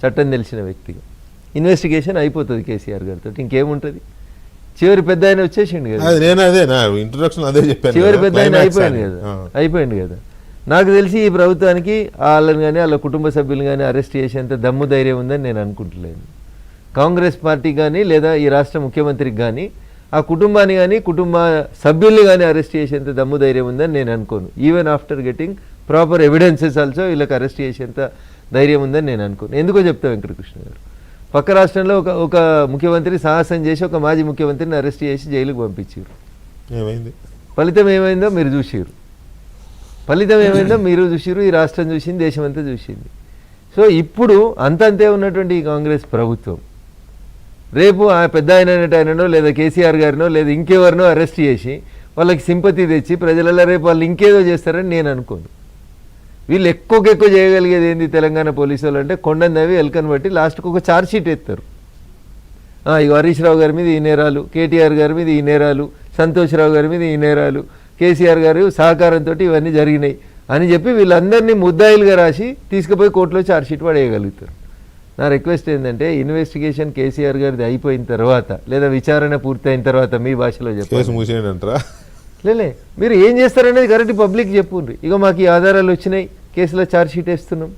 చట్టం తెలిసిన వ్యక్తిగా. ఇన్వెస్టిగేషన్ అయిపోతుంది కేసీఆర్ గారితో, ఇంకేముంటుంది. చివరి పెద్ద ఆయన వచ్చేసిండు కదా, చివరి పెద్ద ఆయన అయిపోయింది కదా. నాకు తెలిసి ఈ ప్రభుత్వానికి వాళ్ళని కానీ వాళ్ళ కుటుంబ సభ్యులు కానీ అరెస్ట్ చేసేంత దమ్ము ధైర్యం ఉందని నేను అనుకుంటలేను. కాంగ్రెస్ పార్టీ కానీ లేదా ఈ రాష్ట్ర ముఖ్యమంత్రికి కానీ ఆ కుటుంబాన్ని కానీ కుటుంబ సభ్యుల్ని కానీ అరెస్ట్ చేసేంత దమ్ము ధైర్యం ఉందని నేను అనుకోను. Even after getting proper evidences also వీళ్ళకి అరెస్ట్ చేసేంత ధైర్యం ఉందని నేను అనుకోను. ఎందుకో చెప్తా వెంకటకృష్ణ గారు, పక్క రాష్ట్రంలో ఒక ముఖ్యమంత్రి సాహసం చేసి ఒక మాజీ ముఖ్యమంత్రిని అరెస్ట్ చేసి జైలుకు పంపించారు. ఫలితం ఏమైందో మీరు చూసారు, ఈ రాష్ట్రం చూసింది, దేశం అంతా చూసింది. సో ఇప్పుడు అంతంతే ఉన్నటువంటి ఈ కాంగ్రెస్ ప్రభుత్వం రేపు ఆ పెద్ద ఆయననో లేదా కేసీఆర్ గారినో లేదా ఇంకెవరినో అరెస్ట్ చేసి వాళ్ళకి సింపతి తెచ్చి ప్రజలలో రేపు వాళ్ళు ఇంకేదో చేస్తారని నేను అనుకోను. వీళ్ళు ఎక్కువ చేయగలిగేది ఏంది తెలంగాణ పోలీసు వాళ్ళు అంటే కొండను తవ్వి ఎల్కను బట్టి లాస్ట్కి ఒక ఛార్జ్షీట్ ఎత్తారు. ఇక హరీష్ రావు గారి మీద ఈ నేరాలు, కేటీఆర్ గారి మీద ఈ నేరాలు, సంతోష్ రావు గారి మీద ఈ నేరాలు, కేసీఆర్ గారు సహకారంతో ఇవన్నీ జరిగినాయి అని చెప్పి వీళ్ళందరినీ ముద్దాయిలుగా రాసి తీసుకుపోయి కోర్టులో ఛార్జ్షీట్ పడేయగలుగుతారు. నా రిక్వెస్ట్ ఏంటంటే ఇన్వెస్టిగేషన్ కేసీఆర్ గారిది అయిపోయిన తర్వాత లేదా విచారణ పూర్తయిన తర్వాత మీ భాషలో చెప్పండి, లేలే మీరు ఏం చేస్తారనేది కరెక్ట్ పబ్లిక్ చెప్పుండ్రి. ఇక మాకు ఈ ఆధారాలు వచ్చినాయి, కేసులో ఛార్జ్షీట్ వేస్తున్నాం,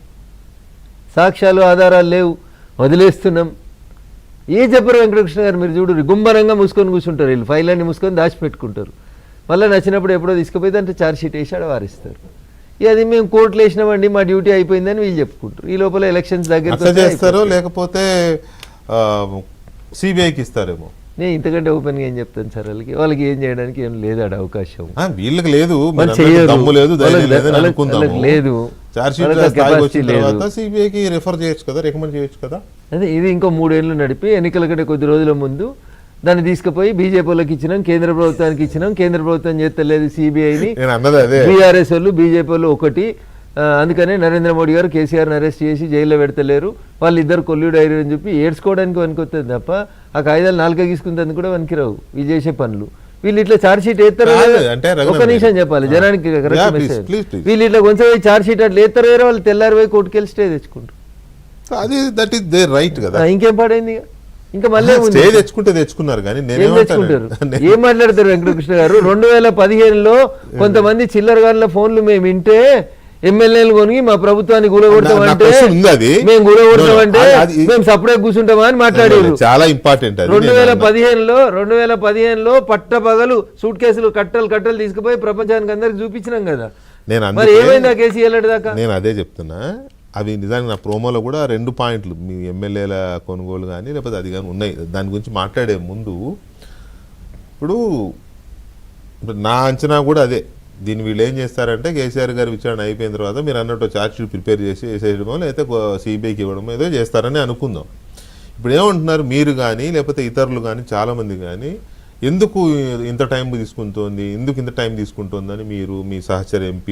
సాక్ష్యాలు ఆధారాలు లేవు వదిలేస్తున్నాం, ఏ చెప్పరు వెంకటకృష్ణ గారు. మీరు చూడు గుంభరంగా మూసుకొని కూర్చుంటారు, వీళ్ళు ఫైల్ అన్ని మూసుకొని దాచిపెట్టుకుంటారు. మళ్ళీ నచ్చినప్పుడు ఎప్పుడో తీసుకుపోయి దాంట్లో ఛార్జ్షీట్ వేసి వారిస్తారు. అది మేము కోర్టులో వేసినామండి, మా డ్యూటీ అయిపోయిందని వీళ్ళు చెప్పుకుంటారు. ఈ లోపల ఎలక్షన్స్ దగ్గర చేస్తారో లేకపోతే సిబిఐకి ఇస్తారేమో. నేను ఇంతకంటే ఓపెన్గా ఏం చెప్తాను సార్, వాళ్ళకి ఏం చేయడానికి ఏం లేదు ఆడ అవకాశం, వీళ్ళకి లేదు, లేదు సిబిఐకి రిఫర్ చేయొచ్చు కదా, రికమెండ్ చేయొచ్చు కదా. అదే ఇది ఇంకో 3 ఏళ్ళు నడిపి ఎన్నికల కంటే కొద్ది రోజుల ముందు దాన్ని తీసుకుపోయి బీజేపీలోకి ఇచ్చినాం, కేంద్ర ప్రభుత్వానికి ఇచ్చినాం, కేంద్ర ప్రభుత్వం చేస్తలేదు సిబిఐని, బీఆర్ఎస్ వాళ్ళు బీజేపీ వాళ్ళు ఒకటి. అందుకనే నరేంద్ర మోడీ గారు కేసీఆర్ని అరెస్ట్ చేసి జైల్లో పెడతలేరు, వాళ్ళిద్దరు కొల్లుడు అయ్యారు అని చెప్పి ఏడ్చుకోవడానికి వనుకొస్తుంది తప్ప ఆ కాయిదాలు 4 గీసుకుంటుంది కూడా వనికిరావు వీళ్ళు చేసే పనులు. వీళ్ళు ఇట్లా ఛార్జ్షీట్ వేస్తారు, ఒక నిమిషం చెప్పాలి జనానికి కరెక్ట్ మెసేజ్. వీళ్ళు ఇట్లా కొంచెం ఛార్జ్షీట్ అట్లా వేస్తారు, వేరే వాళ్ళు తెల్లారి పోయి కోర్టుకి వెళ్ళి స్టే తెచ్చుకుంటారు. ఇంకేం పాడైంది, ఇంకా మళ్ళీ తెచ్చుకున్నారు కానీ తెచ్చుకుంటారు. ఏం మాట్లాడతారు వెంకటకృష్ణ గారు? 2015లో కొంతమంది చిల్లరగాళ్ళ ఫోన్లు మేము వింటే ఎమ్మెల్యేలు కొని మా ప్రభుత్వాన్ని కూలగొడతామంటే మేము కూలగొడతామంటే మేము సపరేట్ కూర్చుంటామా అని మాట్లాడారు. చాలా ఇంపార్టెంట్. 2015లో పట్టపగలు సూట్ కేసులు కట్టలు తీసుకుపోయి ప్రపంచానికి అందరికి చూపించినాం కదా. మరి ఏమైందా కేసీఆర్ దాకా? నేను అదే చెప్తున్నా, అవి నిజానికి నా ప్రోమోలో కూడా 2 పాయింట్లు మీ ఎమ్మెల్యేల కొనుగోలు కానీ లేకపోతే అది కానీ ఉన్నాయి. దాని గురించి మాట్లాడే ముందు ఇప్పుడు నా అంచనా కూడా అదే, దీన్ని వీళ్ళు ఏం చేస్తారంటే కేసీఆర్ గారి విచారణ అయిపోయిన తర్వాత మీరు అన్నట్టు ఛార్జ్షీట్ ప్రిపేర్ చేసి వేసేయడమో లేకపోతే సిబిఐకి ఇవ్వడమో ఏదో చేస్తారని అనుకుందాం. ఇప్పుడు ఏమంటున్నారు మీరు కానీ లేకపోతే ఇతరులు కానీ చాలామంది కానీ ఎందుకు ఇంత టైం తీసుకుంటోంది, ఎందుకు ఇంత టైం తీసుకుంటుందని మీరు మీ సహచర ఎంపీ